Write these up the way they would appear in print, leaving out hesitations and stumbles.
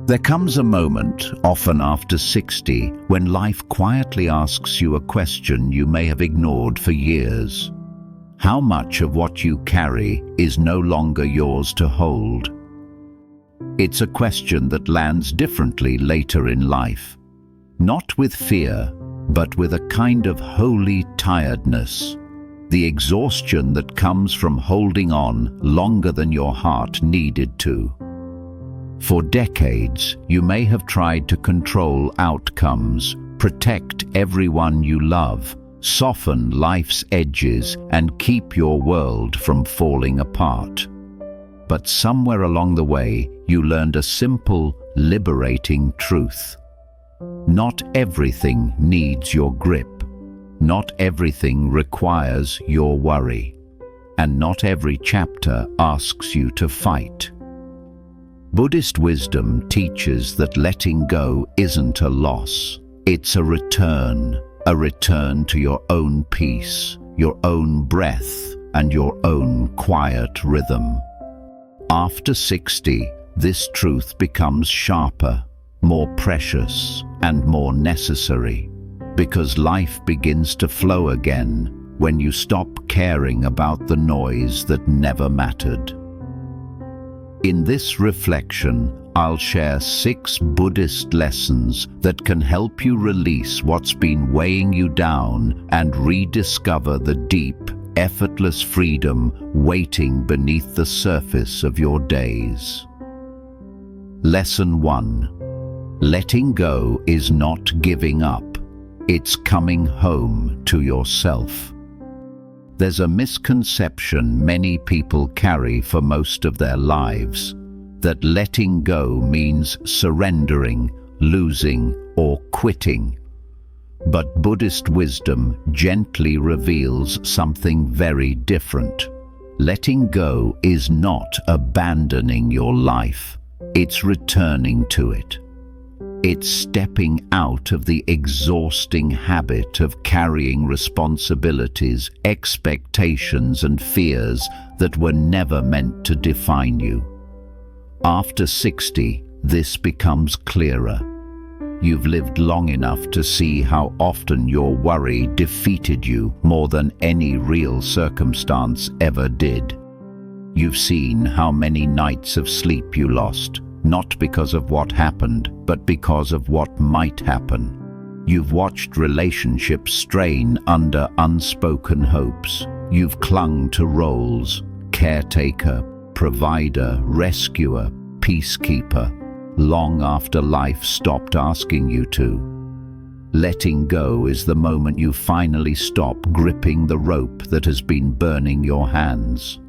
There comes a moment, often after 60, when life quietly asks you a question you may have ignored for years. How much of what you carry is no longer yours to hold? It's a question that lands differently later in life. Not with fear, but with a kind of holy tiredness. The exhaustion that comes from holding on longer than your heart needed to. For decades, you may have tried to control outcomes, protect everyone you love, soften life's edges, and keep your world from falling apart. But somewhere along the way, you learned a simple, liberating truth. Not everything needs your grip. Not everything requires your worry. And not every chapter asks you to fight. Buddhist wisdom teaches that letting go isn't a loss. It's a return to your own peace, your own breath, and your own quiet rhythm. After 60, this truth becomes sharper, more precious, and more necessary, because life begins to flow again when you stop caring about the noise that never mattered. In this reflection, I'll share 6 Buddhist lessons that can help you release what's been weighing you down and rediscover the deep, effortless freedom waiting beneath the surface of your days. Lesson 1. Letting go is not giving up. It's coming home to yourself. There's a misconception many people carry for most of their lives, that letting go means surrendering, losing, or quitting. But Buddhist wisdom gently reveals something very different. Letting go is not abandoning your life. It's returning to it. It's stepping out of the exhausting habit of carrying responsibilities, expectations, and fears that were never meant to define you. After 60, this becomes clearer. You've lived long enough to see how often your worry defeated you more than any real circumstance ever did. You've seen how many nights of sleep you lost, not because of what happened, but because of what might happen. You've watched relationships strain under unspoken hopes. You've clung to roles: caretaker, provider, rescuer, peacekeeper, long after life stopped asking you to. Letting go is the moment you finally stop gripping the rope that has been burning your hands.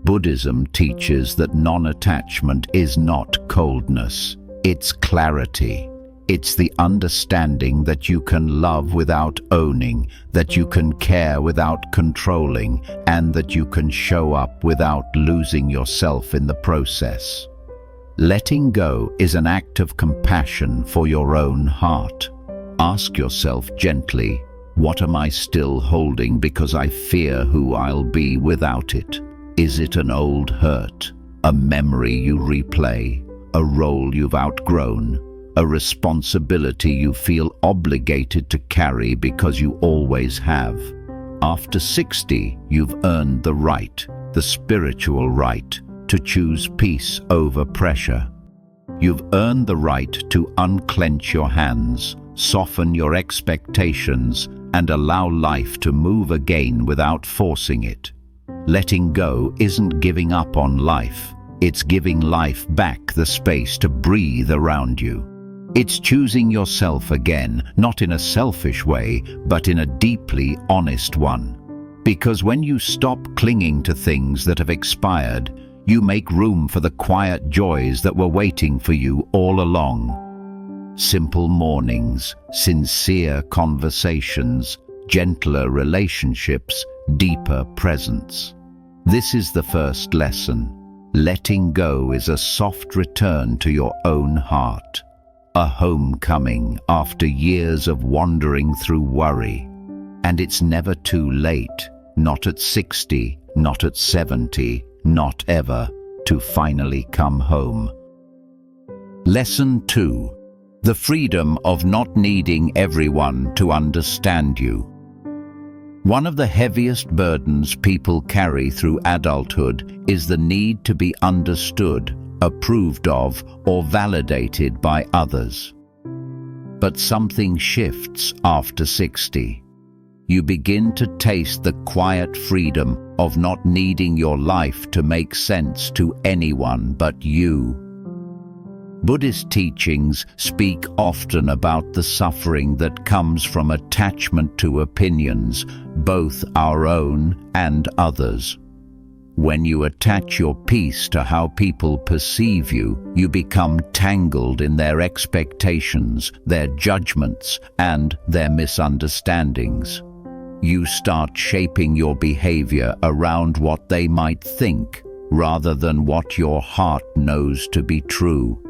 Buddhism teaches that non-attachment is not coldness, it's clarity. It's the understanding that you can love without owning, that you can care without controlling, and that you can show up without losing yourself in the process. Letting go is an act of compassion for your own heart. Ask yourself gently, what am I still holding because I fear who I'll be without it? Is it an old hurt, a memory you replay, a role you've outgrown, a responsibility you feel obligated to carry because you always have? After 60, you've earned the right, the spiritual right, to choose peace over pressure. You've earned the right to unclench your hands, soften your expectations, and allow life to move again without forcing it. Letting go isn't giving up on life. It's giving life back the space to breathe around you. It's choosing yourself again, not in a selfish way, but in a deeply honest one. Because when you stop clinging to things that have expired, you make room for the quiet joys that were waiting for you all along. Simple mornings, sincere conversations, gentler relationships, deeper presence. This is the first lesson. Letting go is a soft return to your own heart. A homecoming after years of wandering through worry. And it's never too late, not at 60, not at 70, not ever, to finally come home. Lesson 2. The freedom of not needing everyone to understand you. One of the heaviest burdens people carry through adulthood is the need to be understood, approved of, or validated by others. But something shifts after 60. You begin to taste the quiet freedom of not needing your life to make sense to anyone but you. Buddhist teachings speak often about the suffering that comes from attachment to opinions, both our own and others. When you attach your peace to how people perceive you, you become tangled in their expectations, their judgments, and their misunderstandings. You start shaping your behavior around what they might think, rather than what your heart knows to be true.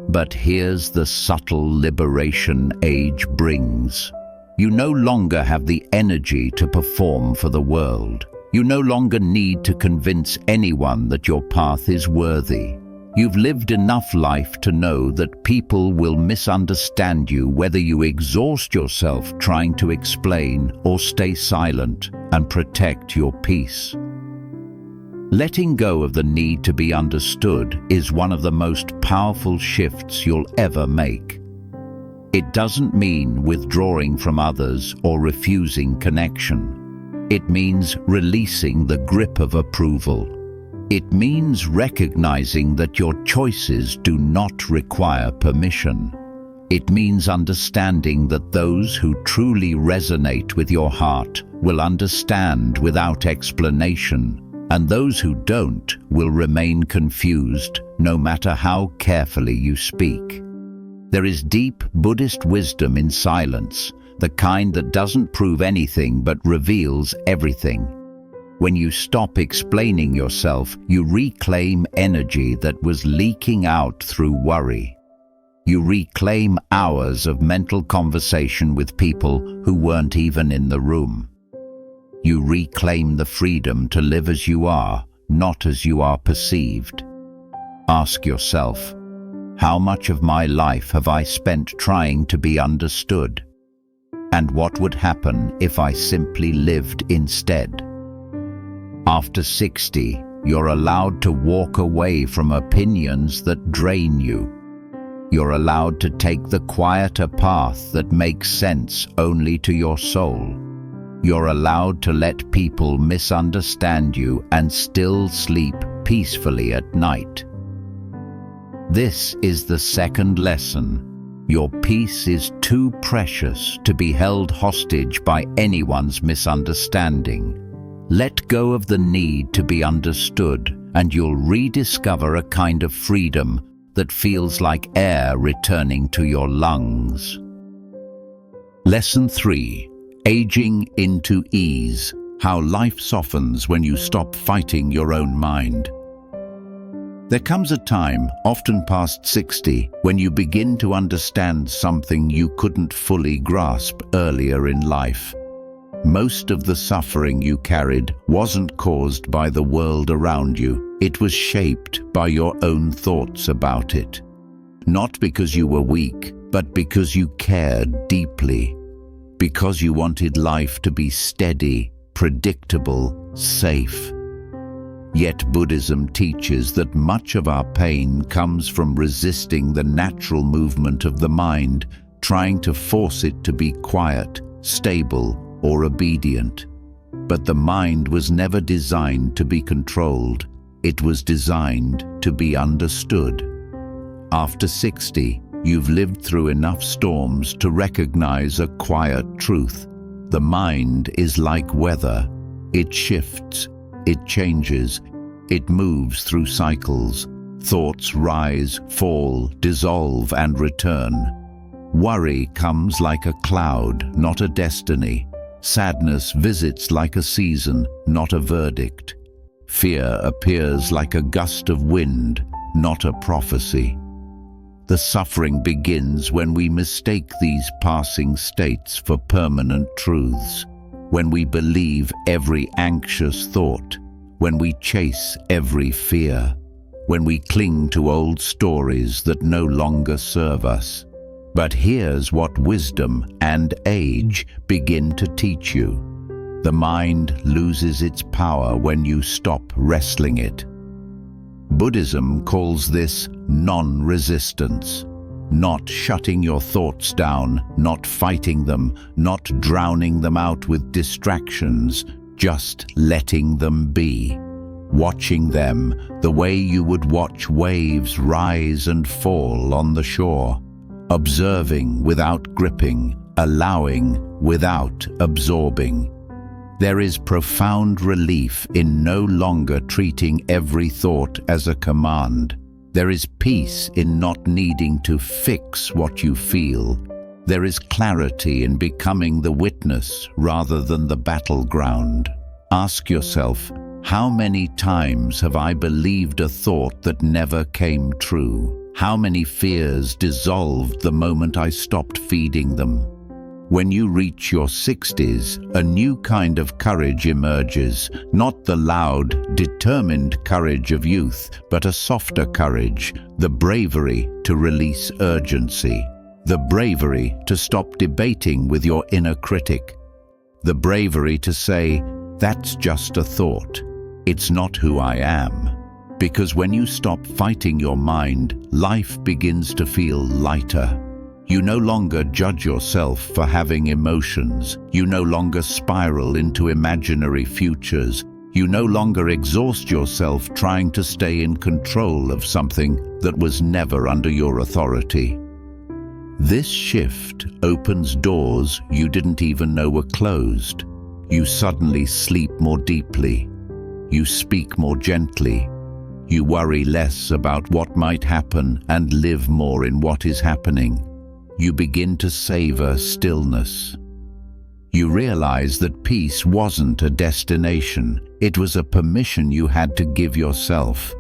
But here's the subtle liberation age brings. You no longer have the energy to perform for the world. You no longer need to convince anyone that your path is worthy. You've lived enough life to know that people will misunderstand you whether you exhaust yourself trying to explain or stay silent and protect your peace. Letting go of the need to be understood is one of the most powerful shifts you'll ever make. It doesn't mean withdrawing from others or refusing connection. It means releasing the grip of approval. It means recognizing that your choices do not require permission. It means understanding that those who truly resonate with your heart will understand without explanation, and those who don't will remain confused no matter how carefully you speak. There is deep Buddhist wisdom in silence, the kind that doesn't prove anything but reveals everything. When you stop explaining yourself, you reclaim energy that was leaking out through worry. You reclaim hours of mental conversation with people who weren't even in the room. You reclaim the freedom to live as you are, not as you are perceived. Ask yourself, how much of my life have I spent trying to be understood? And what would happen if I simply lived instead? After 60, you're allowed to walk away from opinions that drain you. You're allowed to take the quieter path that makes sense only to your soul. You're allowed to let people misunderstand you and still sleep peacefully at night. This is the second lesson. Your peace is too precious to be held hostage by anyone's misunderstanding. Let go of the need to be understood, and you'll rediscover a kind of freedom that feels like air returning to your lungs. Lesson 3. Aging into ease. How life softens when you stop fighting your own mind. There comes a time, often past 60, when you begin to understand something you couldn't fully grasp earlier in life. Most of the suffering you carried wasn't caused by the world around you. It was shaped by your own thoughts about it. Not because you were weak, but because you cared deeply. Because you wanted life to be steady, predictable, safe. Yet Buddhism teaches that much of our pain comes from resisting the natural movement of the mind, trying to force it to be quiet, stable, or obedient. But the mind was never designed to be controlled. It was designed to be understood. After 60, you've lived through enough storms to recognize a quiet truth. The mind is like weather. It shifts, it changes, it moves through cycles. Thoughts rise, fall, dissolve, and return. Worry comes like a cloud, not a destiny. Sadness visits like a season, not a verdict. Fear appears like a gust of wind, not a prophecy. The suffering begins when we mistake these passing states for permanent truths, when we believe every anxious thought, when we chase every fear, when we cling to old stories that no longer serve us. But here's what wisdom and age begin to teach you. The mind loses its power when you stop wrestling it. Buddhism calls this non-resistance. Not shutting your thoughts down, not fighting them, not drowning them out with distractions, just letting them be. Watching them the way you would watch waves rise and fall on the shore. Observing without gripping, allowing without absorbing. There is profound relief in no longer treating every thought as a command. There is peace in not needing to fix what you feel. There is clarity in becoming the witness rather than the battleground. Ask yourself, how many times have I believed a thought that never came true? How many fears dissolved the moment I stopped feeding them? When you reach your 60s, a new kind of courage emerges, not the loud, determined courage of youth, but a softer courage, the bravery to release urgency, the bravery to stop debating with your inner critic, the bravery to say, that's just a thought, it's not who I am. Because when you stop fighting your mind, life begins to feel lighter. You no longer judge yourself for having emotions. You no longer spiral into imaginary futures. You no longer exhaust yourself trying to stay in control of something that was never under your authority. This shift opens doors you didn't even know were closed. You suddenly sleep more deeply. You speak more gently. You worry less about what might happen and live more in what is happening. You begin to savor stillness. You realize that peace wasn't a destination, it was a permission you had to give yourself.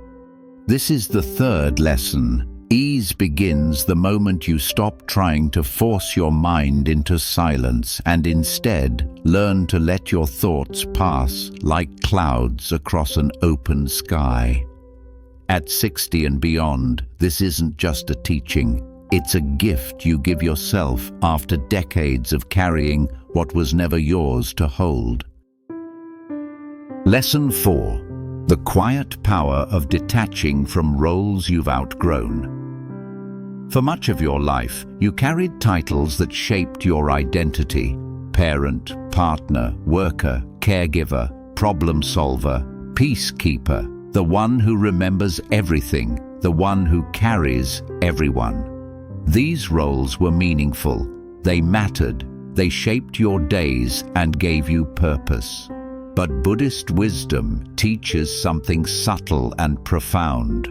This is the third lesson. Ease begins the moment you stop trying to force your mind into silence and instead learn to let your thoughts pass like clouds across an open sky. At 60 and beyond, this isn't just a teaching. It's a gift you give yourself after decades of carrying what was never yours to hold. Lesson 4. The quiet power of detaching from roles you've outgrown. For much of your life, you carried titles that shaped your identity: parent, partner, worker, caregiver, problem solver, peacekeeper, the one who remembers everything, the one who carries everyone. These roles were meaningful, they mattered, they shaped your days and gave you purpose. But Buddhist wisdom teaches something subtle and profound.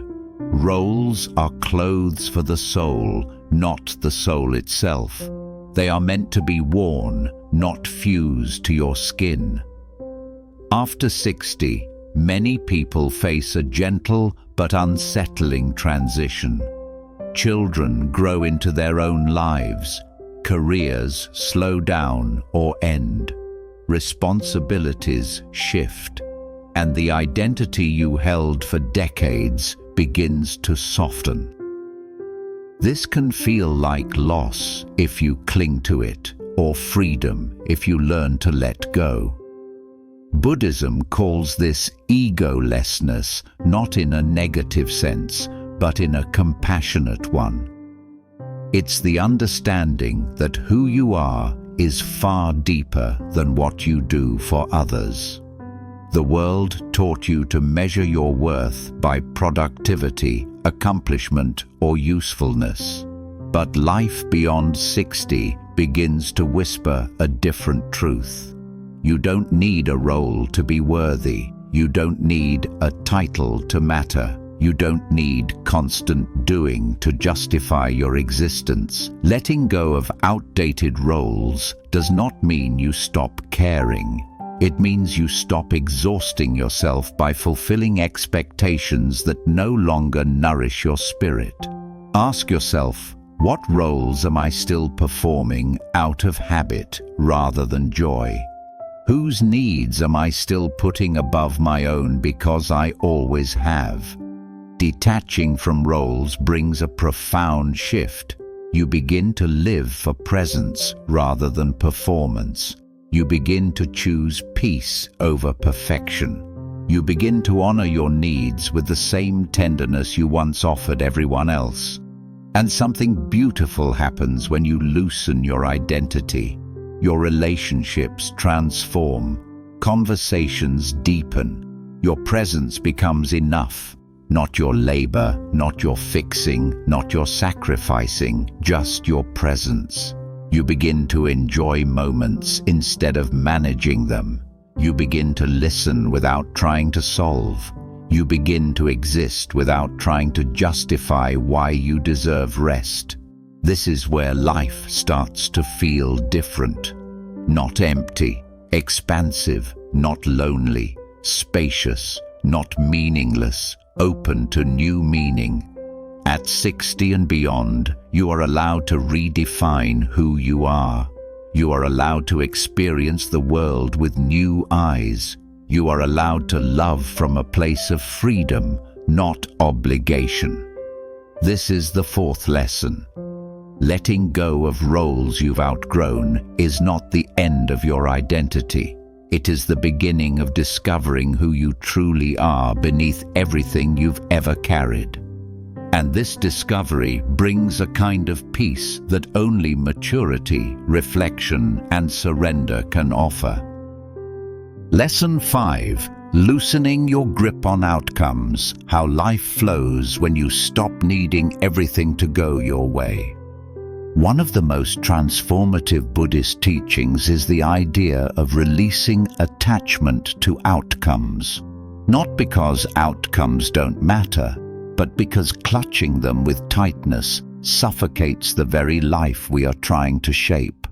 Roles are clothes for the soul, not the soul itself. They are meant to be worn, not fused to your skin. After 60, many people face a gentle but unsettling transition. Children grow into their own lives. Careers slow down or end. Responsibilities shift. And the identity you held for decades begins to soften. This can feel like loss if you cling to it, or freedom if you learn to let go. Buddhism calls this egolessness, not in a negative sense, but in a compassionate one. It's the understanding that who you are is far deeper than what you do for others. The world taught you to measure your worth by productivity, accomplishment, or usefulness. But life beyond 60 begins to whisper a different truth. You don't need a role to be worthy. You don't need a title to matter. You don't need constant doing to justify your existence. Letting go of outdated roles does not mean you stop caring. It means you stop exhausting yourself by fulfilling expectations that no longer nourish your spirit. Ask yourself, what roles am I still performing out of habit rather than joy? Whose needs am I still putting above my own because I always have? Detaching from roles brings a profound shift. You begin to live for presence rather than performance. You begin to choose peace over perfection. You begin to honor your needs with the same tenderness you once offered everyone else. And something beautiful happens when you loosen your identity. Your relationships transform. Conversations deepen. Your presence becomes enough. Not your labor, not your fixing, not your sacrificing, just your presence. You begin to enjoy moments instead of managing them. You begin to listen without trying to solve. You begin to exist without trying to justify why you deserve rest. This is where life starts to feel different. Not empty, expansive, not lonely, spacious, not meaningless, open to new meaning. At 60 and beyond, you are allowed to redefine who you are. You are allowed to experience the world with new eyes. You are allowed to love from a place of freedom, not obligation. This is the fourth lesson. Letting go of roles you've outgrown is not the end of your identity. It is the beginning of discovering who you truly are beneath everything you've ever carried. And this discovery brings a kind of peace that only maturity, reflection, and surrender can offer. Lesson 5. Loosening your grip on outcomes, how life flows when you stop needing everything to go your way. One of the most transformative Buddhist teachings is the idea of releasing attachment to outcomes. Not because outcomes don't matter, but because clutching them with tightness suffocates the very life we are trying to shape.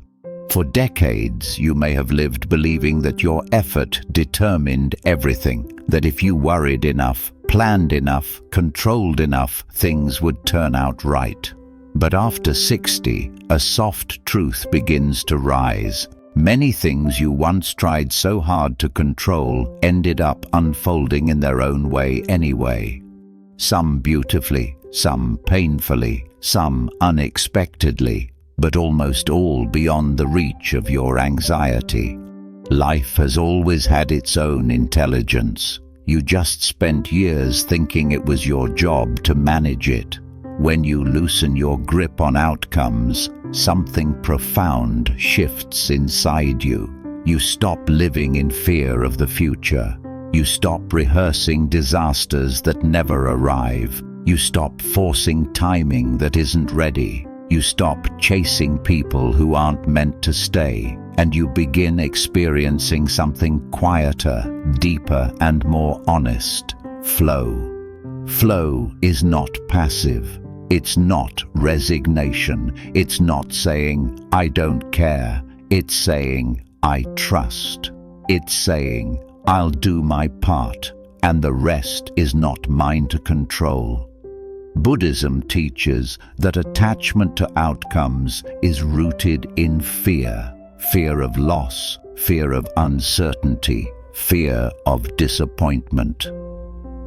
For decades, you may have lived believing that your effort determined everything, that if you worried enough, planned enough, controlled enough, things would turn out right. But after 60, a soft truth begins to rise. Many things you once tried so hard to control ended up unfolding in their own way anyway. Some beautifully, some painfully, some unexpectedly, but almost all beyond the reach of your anxiety. Life has always had its own intelligence. You just spent years thinking it was your job to manage it. When you loosen your grip on outcomes, something profound shifts inside you. You stop living in fear of the future. You stop rehearsing disasters that never arrive. You stop forcing timing that isn't ready. You stop chasing people who aren't meant to stay, and you begin experiencing something quieter, deeper, and more honest. Flow. Flow is not passive. It's not resignation. It's not saying, I don't care. It's saying, I trust. It's saying, I'll do my part, and the rest is not mine to control. Buddhism teaches that attachment to outcomes is rooted in fear. Fear of loss, fear of uncertainty, fear of disappointment.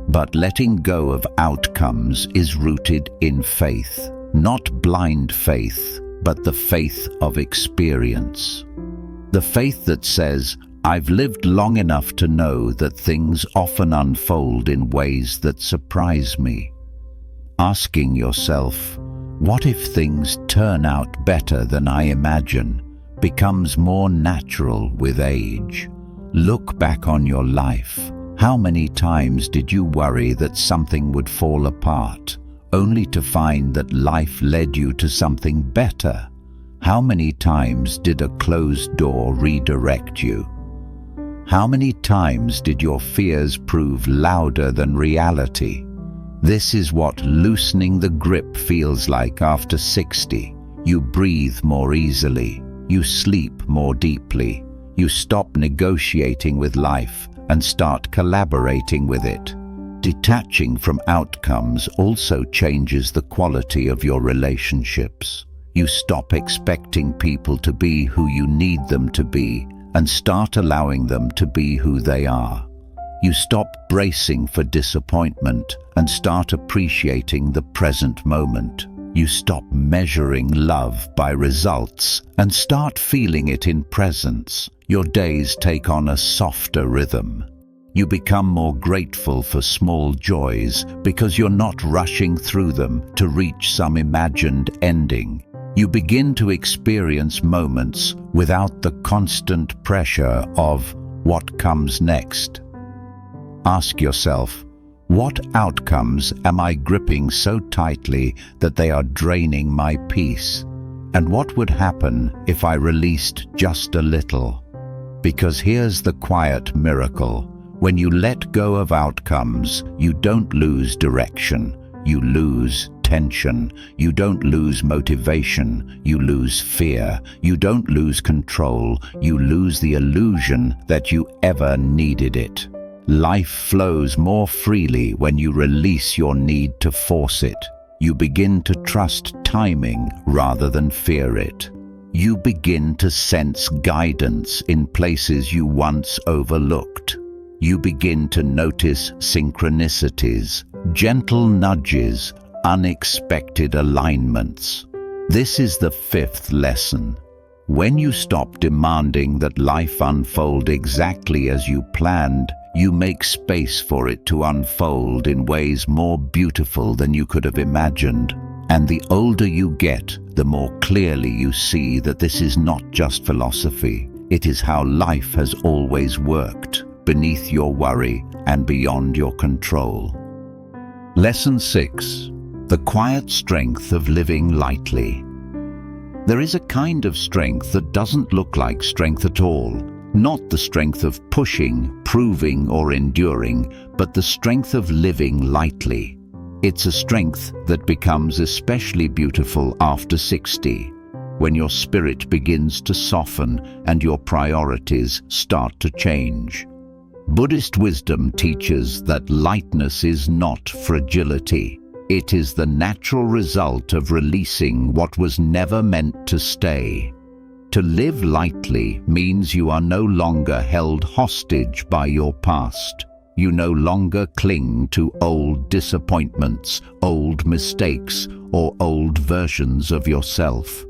But letting go of outcomes is rooted in faith, not blind faith, but the faith of experience. The faith that says, I've lived long enough to know that things often unfold in ways that surprise me. Asking yourself, what if things turn out better than I imagine, becomes more natural with age. Look back on your life. How many times did you worry that something would fall apart, only to find that life led you to something better? How many times did a closed door redirect you? How many times did your fears prove louder than reality? This is what loosening the grip feels like after 60. You breathe more easily. You sleep more deeply. You stop negotiating with life and start collaborating with it. Detaching from outcomes also changes the quality of your relationships. You stop expecting people to be who you need them to be and start allowing them to be who they are. You stop bracing for disappointment and start appreciating the present moment. You stop measuring love by results and start feeling it in presence. Your days take on a softer rhythm. You become more grateful for small joys because you're not rushing through them to reach some imagined ending. You begin to experience moments without the constant pressure of what comes next. Ask yourself, what outcomes am I gripping so tightly that they are draining my peace? And what would happen if I released just a little? Because here's the quiet miracle. When you let go of outcomes, you don't lose direction, you lose tension. You don't lose motivation, you lose fear. You don't lose control, you lose the illusion that you ever needed it. Life flows more freely when you release your need to force it. You begin to trust timing rather than fear it. You begin to sense guidance in places you once overlooked. You begin to notice synchronicities, gentle nudges, unexpected alignments. This is the fifth lesson. When you stop demanding that life unfold exactly as you planned, you make space for it to unfold in ways more beautiful than you could have imagined. And the older you get, the more clearly you see that this is not just philosophy. It is how life has always worked, beneath your worry and beyond your control. Lesson 6. The quiet strength of living lightly. There is a kind of strength that doesn't look like strength at all. Not the strength of pushing, proving, or enduring, but the strength of living lightly. It's a strength that becomes especially beautiful after 60, when your spirit begins to soften and your priorities start to change. Buddhist wisdom teaches that lightness is not fragility. It is the natural result of releasing what was never meant to stay. To live lightly means you are no longer held hostage by your past. You no longer cling to old disappointments, old mistakes, or old versions of yourself.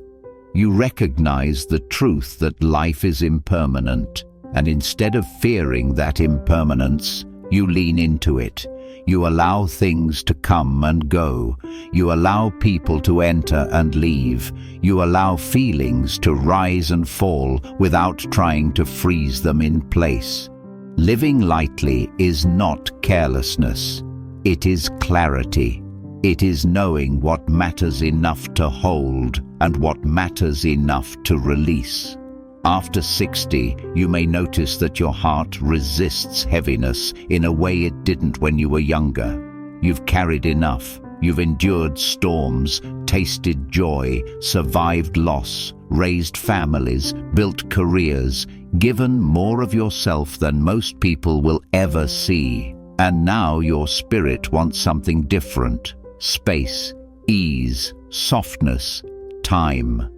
You recognize the truth that life is impermanent, and instead of fearing that impermanence, you lean into it. You allow things to come and go. You allow people to enter and leave. You allow feelings to rise and fall without trying to freeze them in place. Living lightly is not carelessness. It is clarity. It is knowing what matters enough to hold and what matters enough to release. After 60, you may notice that your heart resists heaviness in a way it didn't when you were younger. You've carried enough. You've endured storms, tasted joy, survived loss, raised families, built careers, given more of yourself than most people will ever see. And now your spirit wants something different: space, ease, softness, time.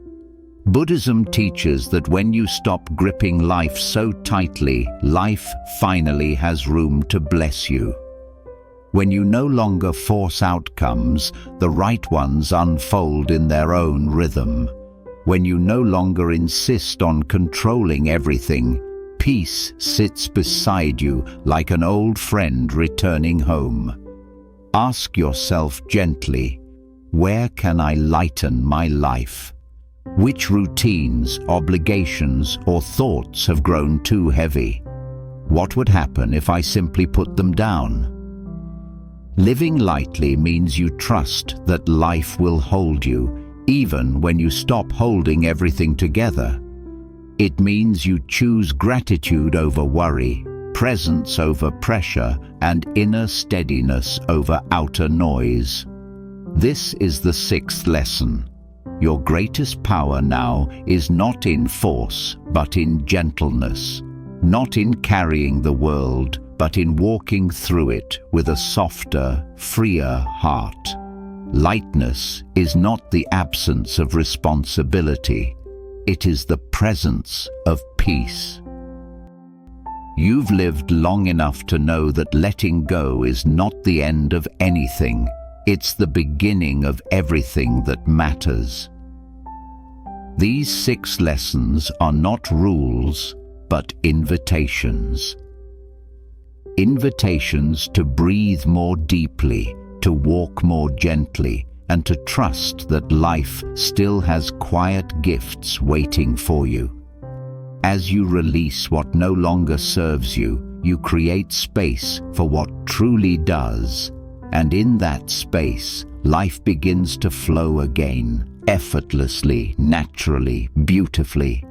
Buddhism teaches that when you stop gripping life so tightly, life finally has room to bless you. When you no longer force outcomes, the right ones unfold in their own rhythm. When you no longer insist on controlling everything, peace sits beside you like an old friend returning home. Ask yourself gently, where can I lighten my life? Which routines, obligations, or thoughts have grown too heavy? What would happen if I simply put them down? Living lightly means you trust that life will hold you, even when you stop holding everything together. It means you choose gratitude over worry, presence over pressure, and inner steadiness over outer noise. This is the sixth lesson. Your greatest power now is not in force, but in gentleness. Not in carrying the world, but in walking through it with a softer, freer heart. Lightness is not the absence of responsibility. It is the presence of peace. You've lived long enough to know that letting go is not the end of anything. It's the beginning of everything that matters. These 6 lessons are not rules, but invitations. Invitations to breathe more deeply, to walk more gently, and to trust that life still has quiet gifts waiting for you. As you release what no longer serves you, you create space for what truly does. And in that space, life begins to flow again, effortlessly, naturally, beautifully.